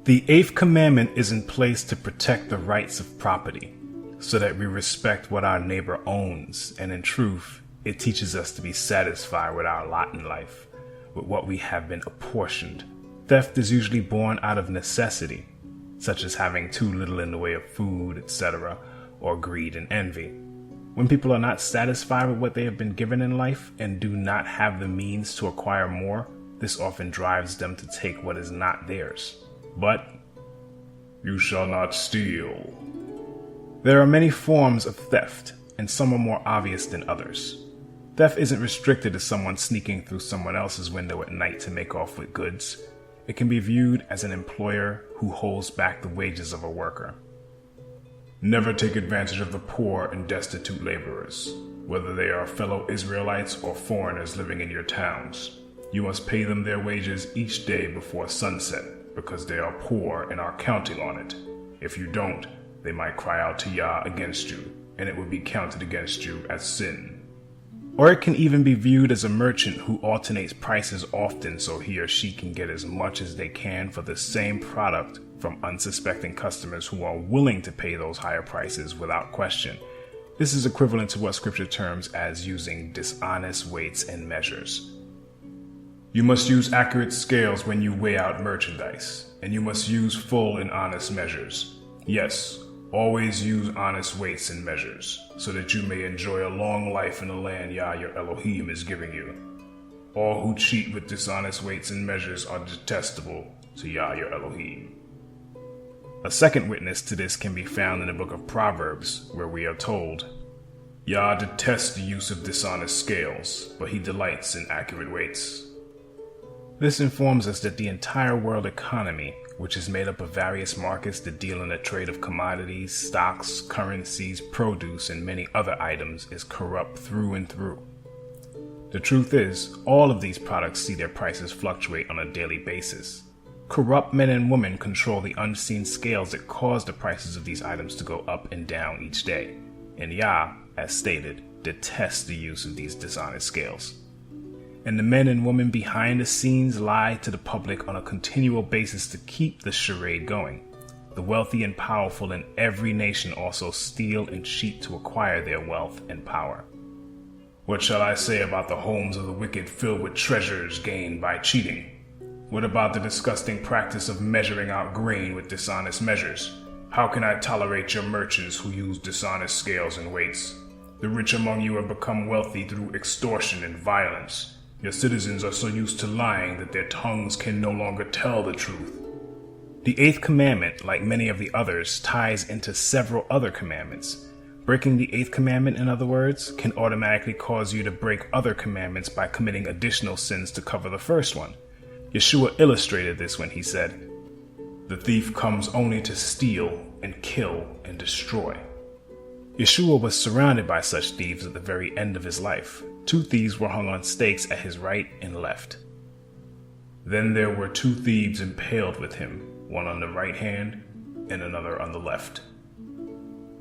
The eighth commandment is in place to protect the rights of property, so that we respect what our neighbor owns, and in truth, it teaches us to be satisfied with our lot in life, with what we have been apportioned. Theft is usually born out of necessity, such as having too little in the way of food, etc., or greed and envy. When people are not satisfied with what they have been given in life and do not have the means to acquire more, this often drives them to take what is not theirs. But, you shall not steal. There are many forms of theft, and some are more obvious than others. Theft isn't restricted to someone sneaking through someone else's window at night to make off with goods. It can be viewed as an employer who holds back the wages of a worker. Never take advantage of the poor and destitute laborers, whether they are fellow Israelites or foreigners living in your towns. You must pay them their wages each day before sunset, because they are poor and are counting on it. If you don't, they might cry out to Yah against you, and it will be counted against you as sin. Or it can even be viewed as a merchant who alternates prices often so he or she can get as much as they can for the same product from unsuspecting customers who are willing to pay those higher prices without question. This is equivalent to what scripture terms as using dishonest weights and measures. You must use accurate scales when you weigh out merchandise, and you must use full and honest measures. Yes, always use honest weights and measures, so that you may enjoy a long life in the land Yah your Elohim is giving you. All who cheat with dishonest weights and measures are detestable to Yah your Elohim. A second witness to this can be found in the book of Proverbs, where we are told, Yah detests the use of dishonest scales, but he delights in accurate weights. This informs us that the entire world economy, which is made up of various markets that deal in the trade of commodities, stocks, currencies, produce, and many other items, is corrupt through and through. The truth is, all of these products see their prices fluctuate on a daily basis. Corrupt men and women control the unseen scales that cause the prices of these items to go up and down each day. And Yah, as stated, detests the use of these dishonest scales. And the men and women behind the scenes lie to the public on a continual basis to keep the charade going. The wealthy and powerful in every nation also steal and cheat to acquire their wealth and power. What shall I say about the homes of the wicked filled with treasures gained by cheating? What about the disgusting practice of measuring out grain with dishonest measures? How can I tolerate your merchants who use dishonest scales and weights? The rich among you have become wealthy through extortion and violence. Your citizens are so used to lying that their tongues can no longer tell the truth. The eighth commandment, like many of the others, ties into several other commandments. Breaking the eighth commandment, in other words, can automatically cause you to break other commandments by committing additional sins to cover the first one. Yeshua illustrated this when he said, "The thief comes only to steal and kill and destroy." Yeshua was surrounded by such thieves at the very end of his life. 2 thieves were hung on stakes at his right and left. Then there were 2 thieves impaled with him, one on the right hand and another on the left.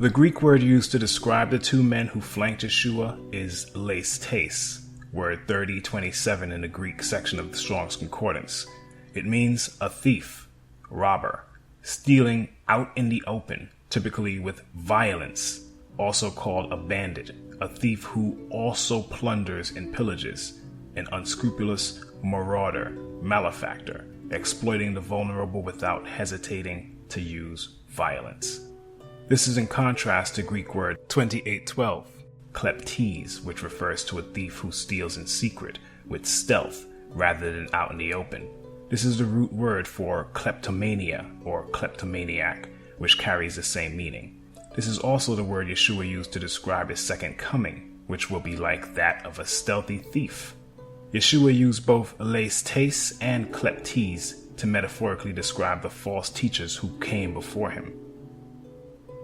The Greek word used to describe the 2 men who flanked Yeshua is leistes, word 3027 in the Greek section of the Strong's Concordance. It means a thief, robber, stealing out in the open, typically with violence, also called a bandit, a thief who also plunders and pillages, an unscrupulous marauder, malefactor, exploiting the vulnerable without hesitating to use violence. This is in contrast to Greek word 2812, kleptes, which refers to a thief who steals in secret, with stealth, rather than out in the open. This is the root word for kleptomania or kleptomaniac, which carries the same meaning. This is also the word Yeshua used to describe his second coming, which will be like that of a stealthy thief. Yeshua used both leistes and kleptes to metaphorically describe the false teachers who came before him.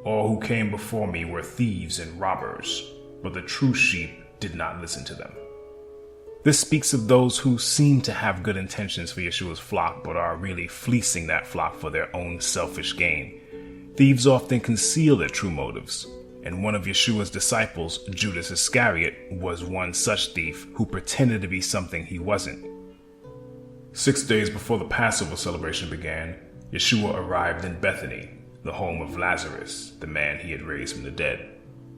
All who came before me were thieves and robbers, but the true sheep did not listen to them. This speaks of those who seem to have good intentions for Yeshua's flock, but are really fleecing that flock for their own selfish gain. Thieves often conceal their true motives, and one of Yeshua's disciples, Judas Iscariot, was one such thief who pretended to be something he wasn't. 6 days before the Passover celebration began, Yeshua arrived in Bethany, the home of Lazarus, the man he had raised from the dead.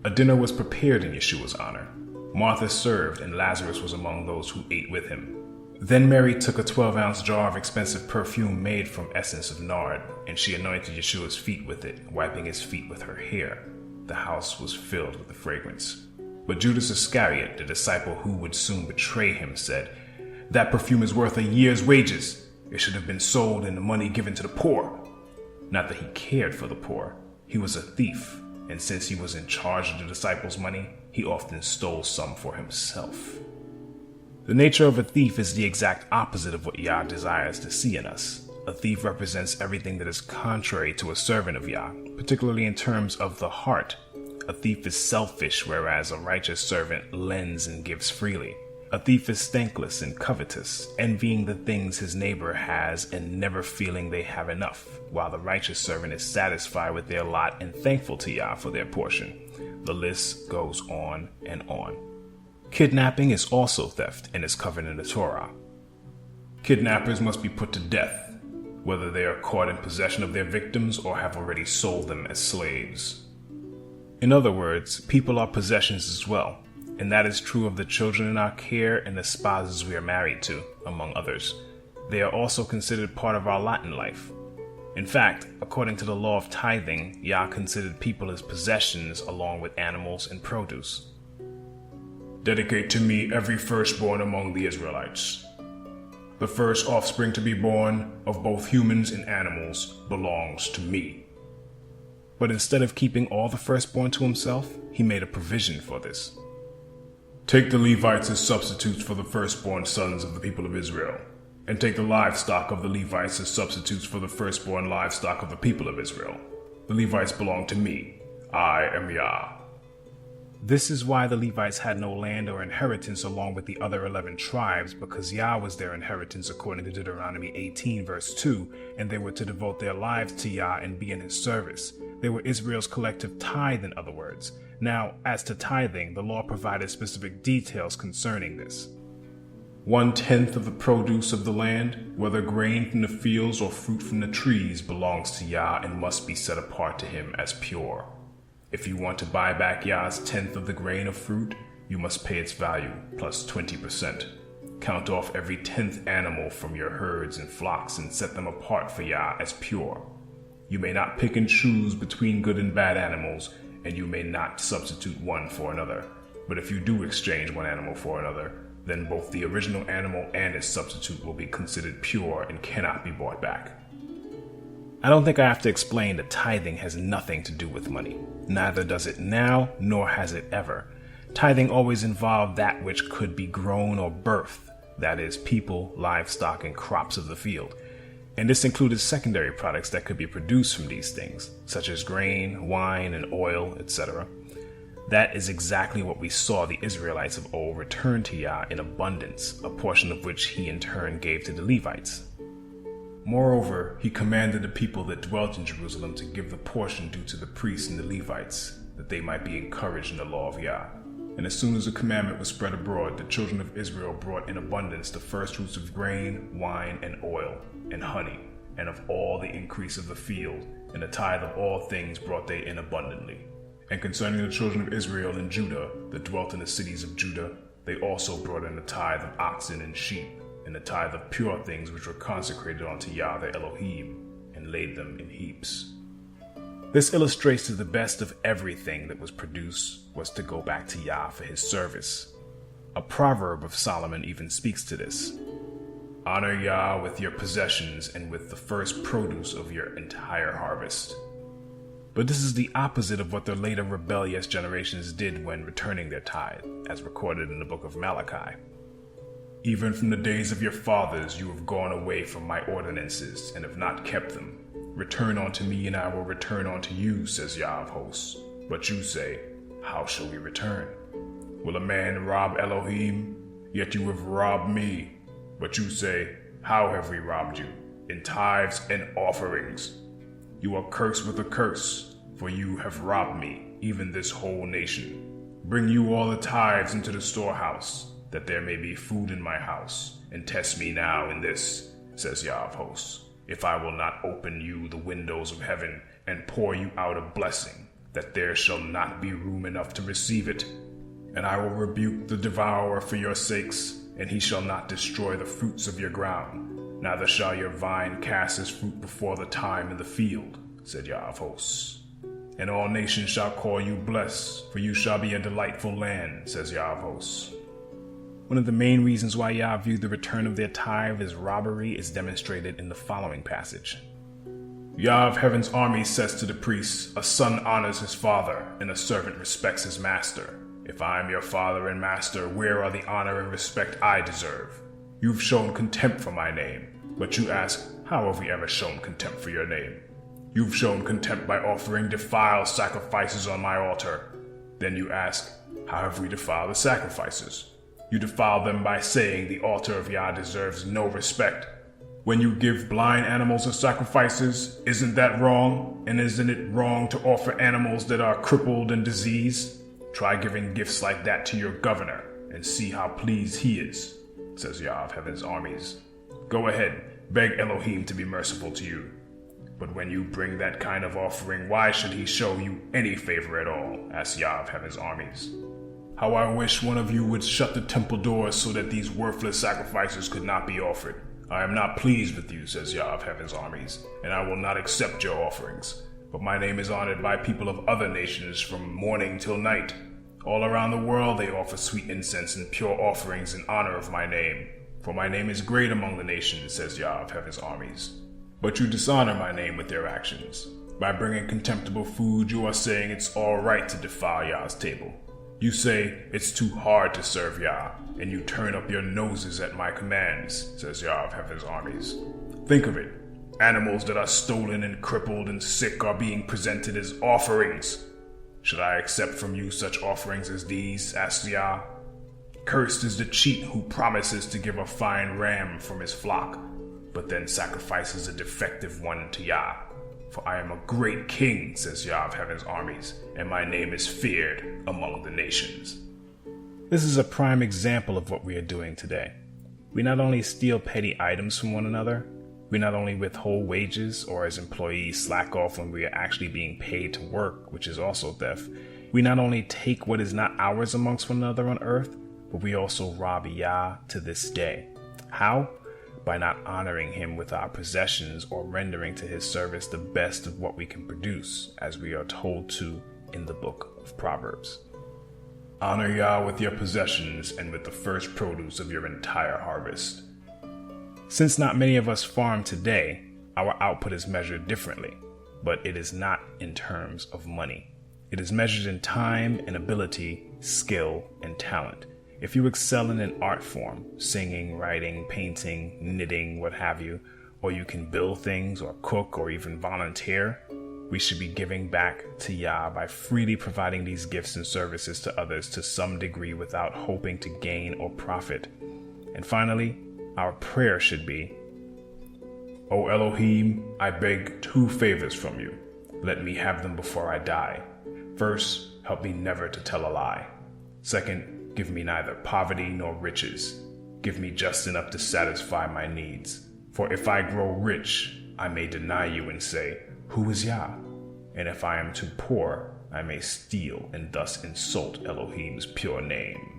A dinner was prepared in Yeshua's honor. Martha served, and Lazarus was among those who ate with him. Then Mary took a 12-ounce jar of expensive perfume made from essence of nard, and she anointed Yeshua's feet with it, wiping his feet with her hair. The house was filled with the fragrance. But Judas Iscariot, the disciple who would soon betray him, said, "That perfume is worth a year's wages. It should have been sold and the money given to the poor." Not that he cared for the poor. He was a thief, and since he was in charge of the disciples' money, he often stole some for himself. The nature of a thief is the exact opposite of what Yah desires to see in us. A thief represents everything that is contrary to a servant of Yah, particularly in terms of the heart. A thief is selfish, whereas a righteous servant lends and gives freely. A thief is thankless and covetous, envying the things his neighbor has and never feeling they have enough, while the righteous servant is satisfied with their lot and thankful to Yah for their portion. The list goes on and on. Kidnapping is also theft and is covered in the Torah. Kidnappers must be put to death, whether they are caught in possession of their victims or have already sold them as slaves. In other words, people are possessions as well, and that is true of the children in our care and the spouses we are married to, among others. They are also considered part of our lot in life. In fact, according to the law of tithing, Yah considered people as possessions along with animals and produce. "Dedicate to me every firstborn among the Israelites. The first offspring to be born of both humans and animals belongs to me." But instead of keeping all the firstborn to himself, he made a provision for this. "Take the Levites as substitutes for the firstborn sons of the people of Israel, and take the livestock of the Levites as substitutes for the firstborn livestock of the people of Israel. The Levites belong to me. I am Yah." This is why the Levites had no land or inheritance along with the other 11 tribes, because Yah was their inheritance according to Deuteronomy 18 verse 2, and they were to devote their lives to Yah and be in his service. They were Israel's collective tithe, in other words. Now, as to tithing, the law provided specific details concerning this. 1/10 of the produce of the land, whether grain from the fields or fruit from the trees, belongs to Yah and must be set apart to him as pure. If you want to buy back Yah's 10th of the grain of fruit, you must pay its value plus 20%. Count off every 10th animal from your herds and flocks and set them apart for Yah as pure. You may not pick and choose between good and bad animals, and you may not substitute one for another. But if you do exchange one animal for another, then both the original animal and its substitute will be considered pure and cannot be bought back. I don't think I have to explain that tithing has nothing to do with money. Neither does it now, nor has it ever. Tithing always involved that which could be grown or birthed, that is, people, livestock, and crops of the field. And this included secondary products that could be produced from these things, such as grain, wine, and oil, etc. That is exactly what we saw the Israelites of old return to Yah in abundance, a portion of which he in turn gave to the Levites. Moreover, he commanded the people that dwelt in Jerusalem to give the portion due to the priests and the Levites, that they might be encouraged in the law of Yah. And as soon as the commandment was spread abroad, the children of Israel brought in abundance the first fruits of grain, wine, and oil, and honey, and of all the increase of the field, and the tithe of all things brought they in abundantly. And concerning the children of Israel and Judah, that dwelt in the cities of Judah, they also brought in the tithe of oxen and sheep, and the tithe of pure things which were consecrated unto Yah their Elohim, and laid them in heaps. This illustrates that the best of everything that was produced was to go back to Yah for his service. A proverb of Solomon even speaks to this. "Honor Yah with your possessions and with the first produce of your entire harvest." But this is the opposite of what the later rebellious generations did when returning their tithe, as recorded in the book of Malachi. "Even from the days of your fathers you have gone away from my ordinances and have not kept them. Return unto me and I will return unto you, says Yah of hosts. But you say, how shall we return? Will a man rob Elohim? Yet you have robbed me. But you say, how have we robbed you? In tithes and offerings. You are cursed with a curse, for you have robbed me, even this whole nation. Bring you all the tithes into the storehouse, that there may be food in my house, and test me now in this, says Yah of hosts. if I will not open you the windows of heaven and pour you out a blessing, that there shall not be room enough to receive it. And I will rebuke the devourer for your sakes, and he shall not destroy the fruits of your ground, neither shall your vine cast his fruit before the time in the field, said Yah of hosts. And all nations shall call you blessed, for you shall be a delightful land, says Yah of hosts. One of the main reasons why Yah viewed the return of their tithe as robbery is demonstrated in the following passage. Yah of heaven's army says to the priests, a son honors his father, and a servant respects his master. If I am your father and master, where are the honor and respect I deserve? You've shown contempt for my name, but you ask, how have we ever shown contempt for your name? You've shown contempt by offering defiled sacrifices on my altar. Then you ask, how have we defiled the sacrifices? You defile them by saying the altar of Yah deserves no respect. When you give blind animals as sacrifices, isn't that wrong? And isn't it wrong to offer animals that are crippled and diseased? Try giving gifts like that to your governor and see how pleased he is, says Yah of heaven's armies. Go ahead, beg Elohim to be merciful to you. But when you bring that kind of offering, why should he show you any favor at all, asks Yah of heaven's armies. How I wish one of you would shut the temple doors so that these worthless sacrifices could not be offered. I am not pleased with you, says Yah of heaven's armies, and I will not accept your offerings. But my name is honored by people of other nations from morning till night. All around the world they offer sweet incense and pure offerings in honor of my name. For my name is great among the nations, says Yah of heaven's armies. But you dishonor my name with your actions. By bringing contemptible food, you are saying it's all right to defile Yah's table. You say it's too hard to serve Yah, and you turn up your noses at my commands, says Yah of heaven's armies. Think of it. Animals that are stolen and crippled and sick are being presented as offerings. Should I accept from you such offerings as these, asks Yah? Cursed is the cheat who promises to give a fine ram from his flock, but then sacrifices a defective one to Yah. For I am a great king, says Yah of heaven's armies, and my name is feared among the nations. This is a prime example of what we are doing today. We not only steal petty items from one another, we not only withhold wages or as employees slack off when we are actually being paid to work, which is also theft. We not only take what is not ours amongst one another on earth, but we also rob Yah to this day. How? By not honoring him with our possessions or rendering to his service the best of what we can produce, as we are told to in the book of Proverbs. Honor Yah with your possessions and with the first produce of your entire harvest. Since not many of us farm today, our output is measured differently, but it is not in terms of money. It is measured in time and ability, skill, and talent. If you excel in an art form, singing, writing, painting, knitting, what have you, or you can build things or cook or even volunteer, we should be giving back to Yah by freely providing these gifts and services to others to some degree without hoping to gain or profit. And finally, our prayer should be, O Elohim, I beg 2 favors from you. Let me have them before I die. First, help me never to tell a lie. Second, give me neither poverty nor riches. Give me just enough to satisfy my needs. For if I grow rich, I may deny you and say, who is Yah? And if I am too poor, I may steal and thus insult Elohim's pure name.